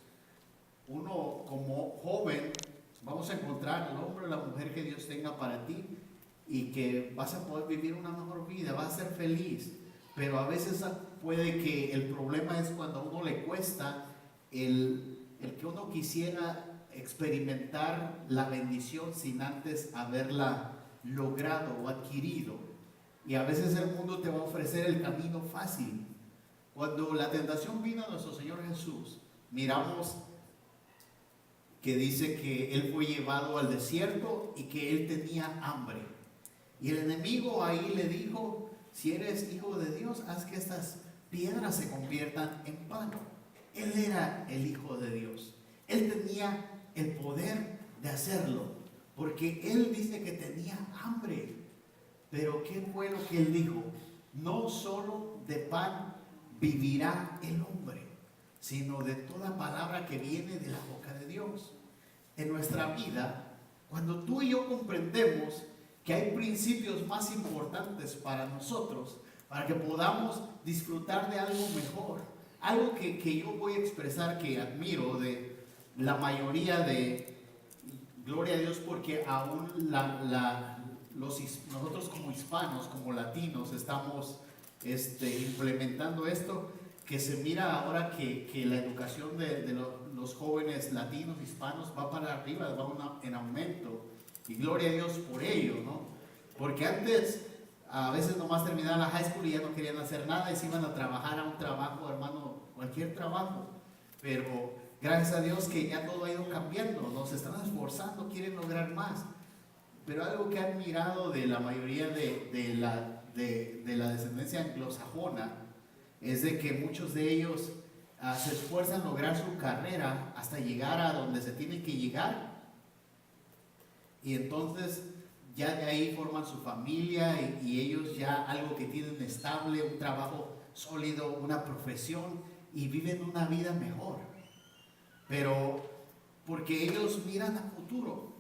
uno como joven, vamos a encontrar el hombre o la mujer que Dios tenga para ti, y que vas a poder vivir una mejor vida, vas a ser feliz. Pero a veces puede que el problema es cuando a uno le cuesta el que uno quisiera experimentar la bendición sin antes haberla logrado o adquirido. Y a veces el mundo te va a ofrecer el camino fácil. Cuando la tentación vino a nuestro Señor Jesús, miramos que dice que Él fue llevado al desierto y que Él tenía hambre. Y el enemigo ahí le dijo: si eres hijo de Dios, haz que estas piedras se conviertan en pan. Él era el Hijo de Dios. Él tenía el poder de hacerlo, porque Él dice que tenía hambre. Pero ¿qué fue lo que Él dijo? No solo de pan vivirá el hombre, sino de toda palabra que viene de la boca de Dios. En nuestra vida, cuando tú y yo comprendemos que hay principios más importantes para nosotros, para que podamos disfrutar de algo mejor, algo que yo voy a expresar que admiro de la mayoría de, gloria a Dios, porque aún nosotros como hispanos, como latinos, estamos implementando esto, que se mira ahora que la educación de los jóvenes latinos, hispanos, va para arriba, va en aumento, y gloria a Dios por ello, ¿no? Porque antes a veces nomás terminaban la high school y ya no querían hacer nada y se iban a trabajar a un trabajo, hermano, cualquier trabajo. Pero gracias a Dios que ya todo ha ido cambiando, nos están esforzando, quieren lograr más. Pero algo que he admirado de la mayoría de la descendencia anglosajona es de que muchos de ellos se esfuerzan en lograr su carrera hasta llegar a donde se tiene que llegar, y entonces ya de ahí forman su familia y ellos ya algo que tienen estable, un trabajo sólido, una profesión, y viven una vida mejor. Pero porque ellos miran a futuro,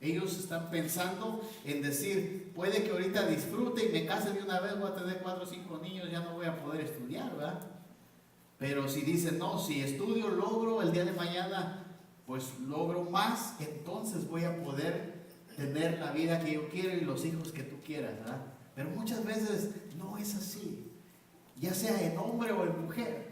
ellos están pensando en decir: puede que ahorita disfrute y me case de una vez, voy a tener 4 o 5 niños, ya no voy a poder estudiar, ¿verdad? Pero si dicen: no, si estudio, logro, el día de mañana pues logro más, entonces voy a poder tener la vida que yo quiero y los hijos que tú quieras, ¿verdad? Pero muchas veces no es así, ya sea en hombre o en mujer.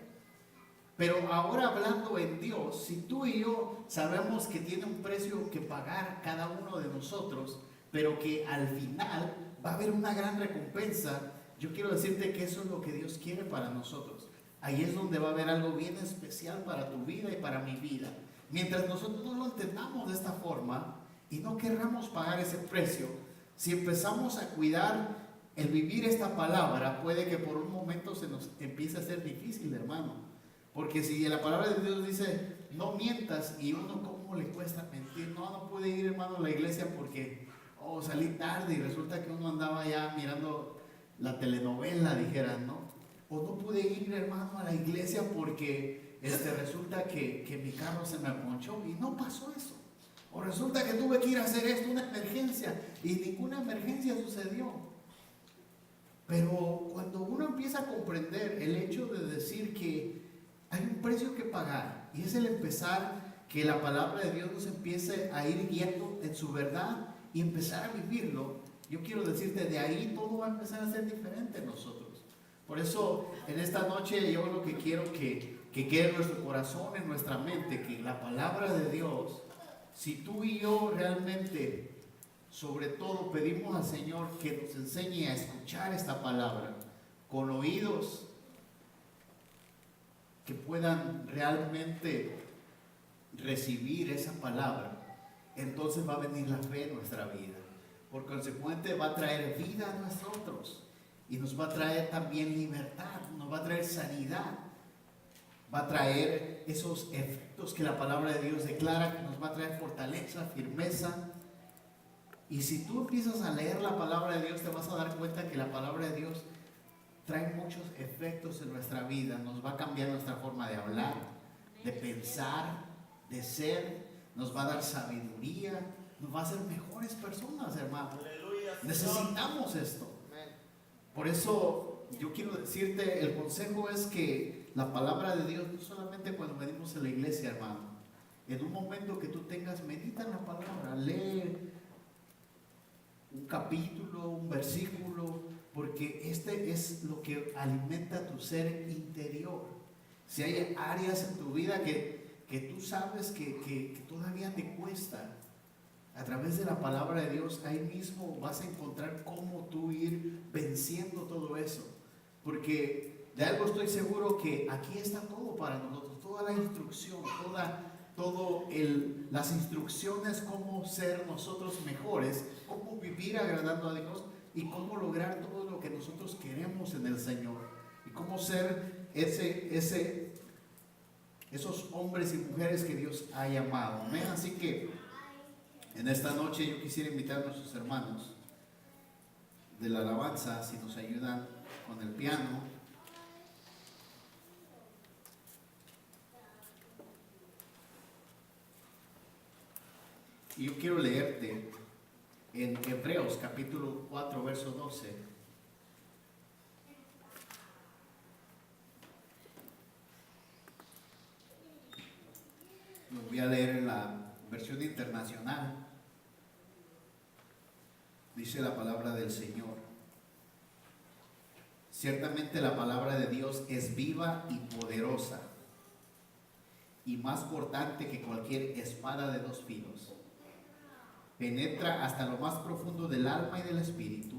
Pero ahora hablando en Dios, si tú y yo sabemos que tiene un precio que pagar cada uno de nosotros, pero que al final va a haber una gran recompensa, yo quiero decirte que eso es lo que Dios quiere para nosotros. Ahí es donde va a haber algo bien especial para tu vida y para mi vida. Mientras nosotros no lo entendamos de esta forma y no querramos pagar ese precio, si empezamos a cuidar el vivir esta palabra, puede que por un momento se nos empiece a hacer difícil, hermano. Porque si la palabra de Dios dice: no mientas, y uno cómo le cuesta mentir, no puede ir, hermano, a la iglesia porque salí tarde y resulta que uno andaba ya mirando la telenovela, dijeran, ¿no? O no pude ir, hermano, a la iglesia porque resulta que mi carro se me ponchó y no pasó eso. O resulta que tuve que ir a hacer esto, una emergencia, y ninguna emergencia sucedió. Pero cuando uno empieza a comprender el hecho de decir que hay un precio que pagar, y es el empezar que la palabra de Dios nos empiece a ir guiando en su verdad y empezar a vivirlo, yo quiero decirte, de ahí todo va a empezar a ser diferente en nosotros. Por eso en esta noche yo lo que quiero que quede en nuestro corazón, en nuestra mente, que la palabra de Dios, si tú y yo realmente, sobre todo, pedimos al Señor que nos enseñe a escuchar esta palabra con oídos que puedan realmente recibir esa palabra, entonces va a venir la fe en nuestra vida. Por consecuente, va a traer vida a nosotros y nos va a traer también libertad, nos va a traer sanidad, va a traer esos efectos que la palabra de Dios declara, que nos va a traer fortaleza, firmeza. Y si tú empiezas a leer la palabra de Dios, te vas a dar cuenta que la palabra de Dios trae muchos efectos en nuestra vida. Nos va a cambiar nuestra forma de hablar, de pensar, de ser, nos va a dar sabiduría, nos va a hacer mejores personas, hermano. Necesitamos esto. Por eso yo quiero decirte, el consejo es que la palabra de Dios, no solamente cuando venimos a la iglesia, hermano, en un momento que tú tengas, medita en la palabra, lee un capítulo, un versículo, porque este es lo que alimenta tu ser interior. Si hay áreas en tu vida que tú sabes que todavía te cuesta, A través de la palabra de Dios, ahí mismo vas a encontrar cómo tú ir venciendo todo eso. Porque de algo estoy seguro que aquí está todo para nosotros, toda la instrucción, las instrucciones cómo ser nosotros mejores, cómo vivir agradando a Dios y cómo lograr todo lo que nosotros queremos en el Señor y cómo ser esos hombres y mujeres que Dios ha llamado. Amén. Así que en esta noche yo quisiera invitar a nuestros hermanos de la alabanza, si nos ayudan con el piano. Y yo quiero leerte en Hebreos capítulo 4, verso 12. Lo voy a leer en la versión internacional. Dice la palabra del Señor: ciertamente la palabra de Dios es viva y poderosa, y más cortante que cualquier espada de dos filos. Penetra hasta lo más profundo del alma y del espíritu,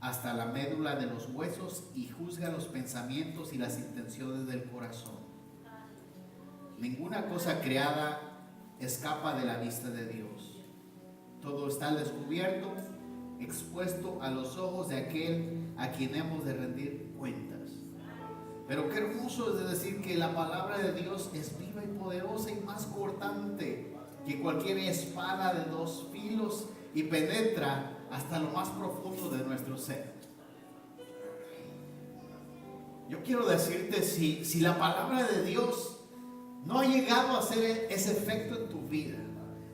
hasta la médula de los huesos, y juzga los pensamientos y las intenciones del corazón. Ninguna cosa creada escapa de la vista de Dios. Todo está al descubierto, expuesto a los ojos de aquel a quien hemos de rendir cuentas. Pero qué hermoso es decir que la palabra de Dios es viva y poderosa y más cortante que cualquier espada de dos filos, y penetra hasta lo más profundo de nuestro ser. Yo quiero decirte, si la palabra de Dios no ha llegado a hacer ese efecto en tu vida,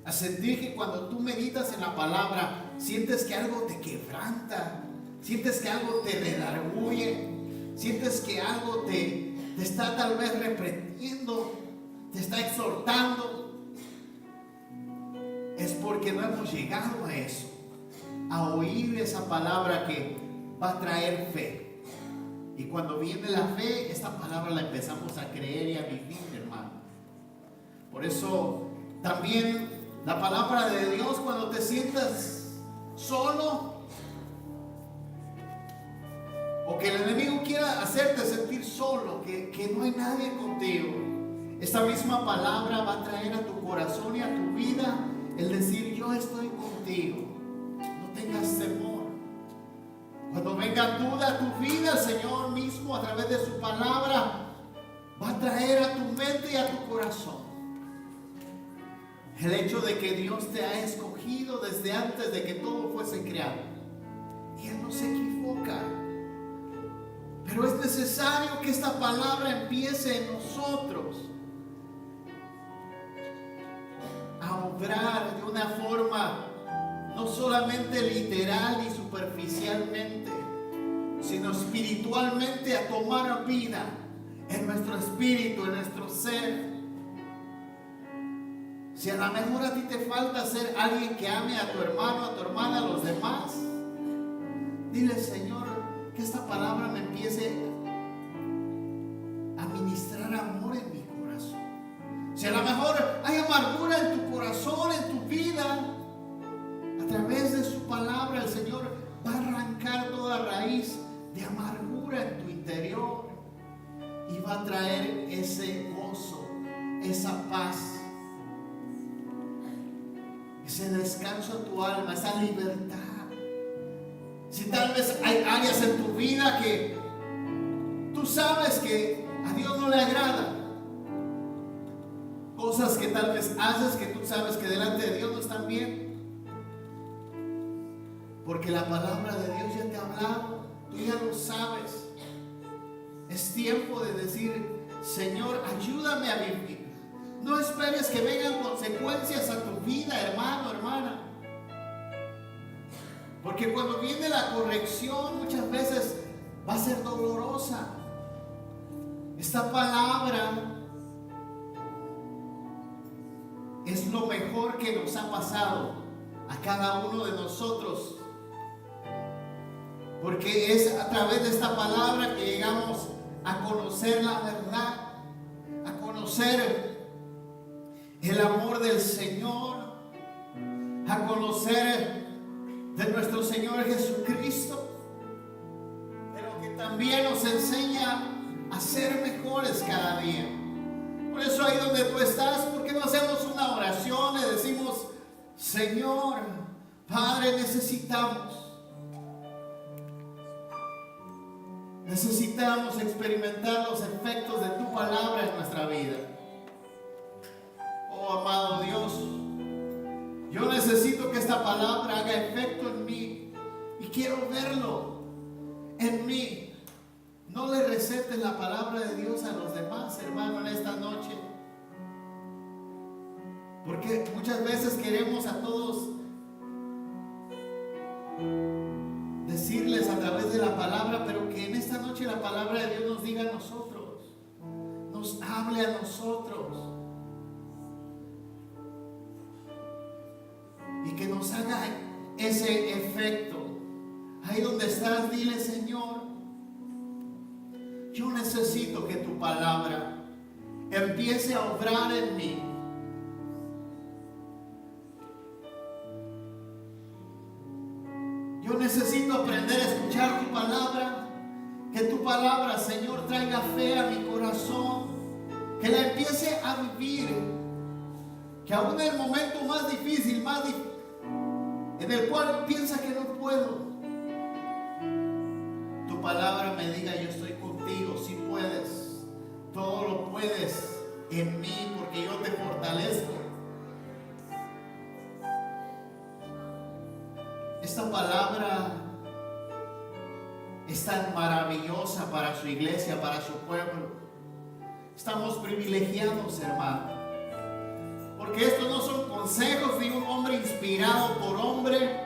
a sentir que cuando tú meditas en la palabra sientes que algo te quebranta, sientes que algo te redarguye, sientes que algo te está tal vez reprendiendo, te está exhortando, es porque no hemos llegado a eso, a oír esa palabra que va a traer fe. Y cuando viene la fe, esta palabra la empezamos a creer y a vivir, hermano. Por eso también la palabra de Dios, cuando te sientas solo, o que el enemigo quiera hacerte sentir solo, que no hay nadie contigo, esta misma palabra va a traer a tu corazón y a tu vida el decir: yo estoy contigo, no tengas temor. Cuando venga duda a tu vida, el Señor mismo a través de su palabra va a traer a tu mente y a tu corazón el hecho de que Dios te ha escogido desde antes de que todo fuese creado, y Él no se equivoca. Pero es necesario que esta palabra empiece en nosotros a obrar de una forma no solamente literal y superficialmente, sino espiritualmente, a tomar vida en nuestro espíritu, en nuestro ser. Si a lo mejor a ti te falta ser alguien que ame a tu hermano, a tu hermana, a los demás, dile: Señor, que esta palabra me empiece a ministrar amor en mi corazón. Si a lo mejor hay amargura en tu corazón, en tu vida, a través de su palabra el Señor va a arrancar toda raíz de amargura en tu interior y va a traer ese gozo, esa paz, ese descanso a tu alma, esa libertad. Si tal vez hay áreas en tu vida que tú sabes que a Dios no le agrada, cosas que tal vez haces que tú sabes que delante de Dios no están bien, porque la palabra de Dios ya te ha hablado, tú ya lo sabes. Es tiempo de decir: Señor, ayúdame a vivir. No esperes que vengan consecuencias a tu vida, hermano, hermana, porque cuando viene la corrección muchas veces va a ser dolorosa. Esta palabra es lo mejor que nos ha pasado a cada uno de nosotros, porque es a través de esta palabra que llegamos a conocer la verdad, a conocer el amor del Señor, a conocer de nuestro Señor Jesucristo, pero que también nos enseña a ser mejores cada día. Por eso ahí donde tú estás, ¿por qué no hacemos una oración? Le decimos: Señor, Padre, necesitamos experimentar los efectos de tu palabra en nuestra vida. Oh amado Dios, yo necesito que esta palabra haga efecto en mí y quiero verlo en mí. No le receten la palabra de Dios a los demás, hermano, en esta noche. Porque muchas veces queremos a todos decirles a través de la palabra, pero que en esta noche la palabra de Dios nos diga a nosotros, nos hable a nosotros y que nos haga ese efecto. Ahí donde estás, dile: Señor, yo necesito que tu palabra empiece a obrar en mí. Yo necesito aprender a escuchar tu palabra. Que tu palabra, Señor, traiga fe a mi corazón. Que la empiece a vivir. Que aún en el momento más difícil, en el cual piensa que no puedo, tu palabra me diga: yo estoy contigo, si puedes, todo lo puedes en mí, porque yo te fortalezco. Esta palabra es tan maravillosa para su iglesia, para su pueblo. Estamos privilegiados, hermano, porque estos no son consejos de un hombre inspirado por hombre,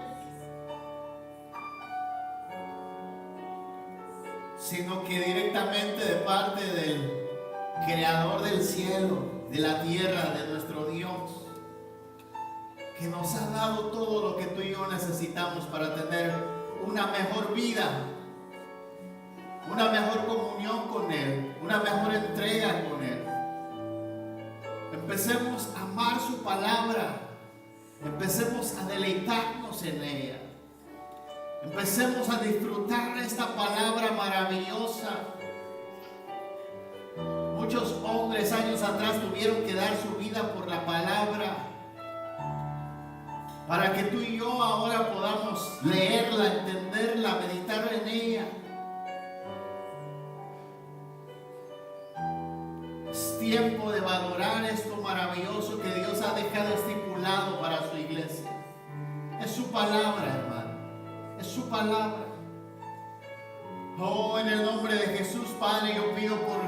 sino que directamente de parte del Creador del cielo, de la tierra, de nuestro Dios, que nos ha dado todo lo que tú y yo necesitamos para tener una mejor vida, una mejor comunión con Él, una mejor entrega con Él. Empecemos a amar su palabra, empecemos a deleitarnos en ella, empecemos a disfrutar de esta palabra maravillosa. Muchos hombres años atrás tuvieron que dar su vida por la palabra, para que tú y yo ahora podamos leerla, entenderla, meditar en ella. Es tiempo de valorar esto maravilloso que Dios ha dejado estipulado para su iglesia. Es su palabra, hermano, es su palabra. Oh, en el nombre de Jesús, Padre, yo pido por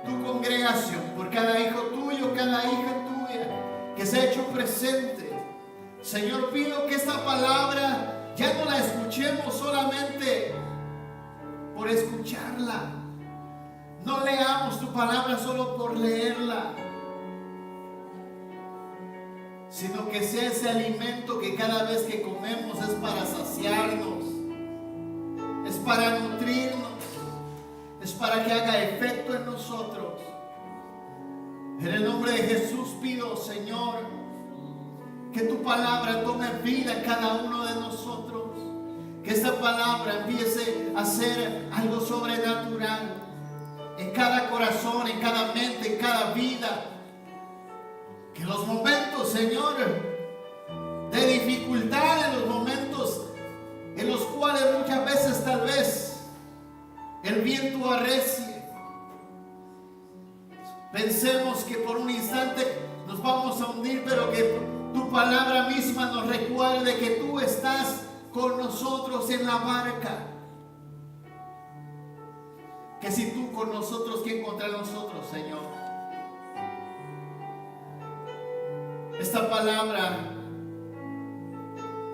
tu congregación, por cada hijo tuyo, cada hija tuya que se ha hecho presente. Señor, pido que esta palabra ya no la escuchemos solamente por escucharla. No leamos tu palabra solo por leerla, sino que sea ese alimento que cada vez que comemos es para saciarnos, es para nutrirnos, es para que haga efecto en nosotros. En el nombre de Jesús pido, Señor, que tu palabra tome vida en cada uno de nosotros. Que esta palabra empiece a ser algo sobrenatural en cada corazón, en cada mente, en cada vida. Que los momentos, Señor, de dificultad, en los momentos en los cuales muchas veces tal vez el viento arrecie, pensemos que por un instante nos vamos a hundir, pero que tu palabra misma nos recuerde que tú estás con nosotros en la barca. Que si tú con nosotros, ¿quién contra nosotros, Señor? Esta palabra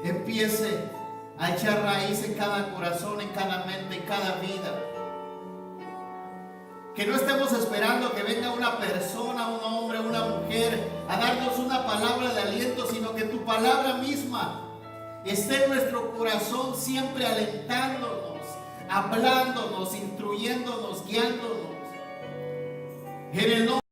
empiece a echar raíz en cada corazón, en cada mente, en cada vida. Que no estemos esperando que venga una persona, un hombre, una mujer a darnos una palabra de aliento, sino que tu palabra misma esté en nuestro corazón, siempre alentándonos, hablándonos, instruyéndonos, guiándonos. En el nombre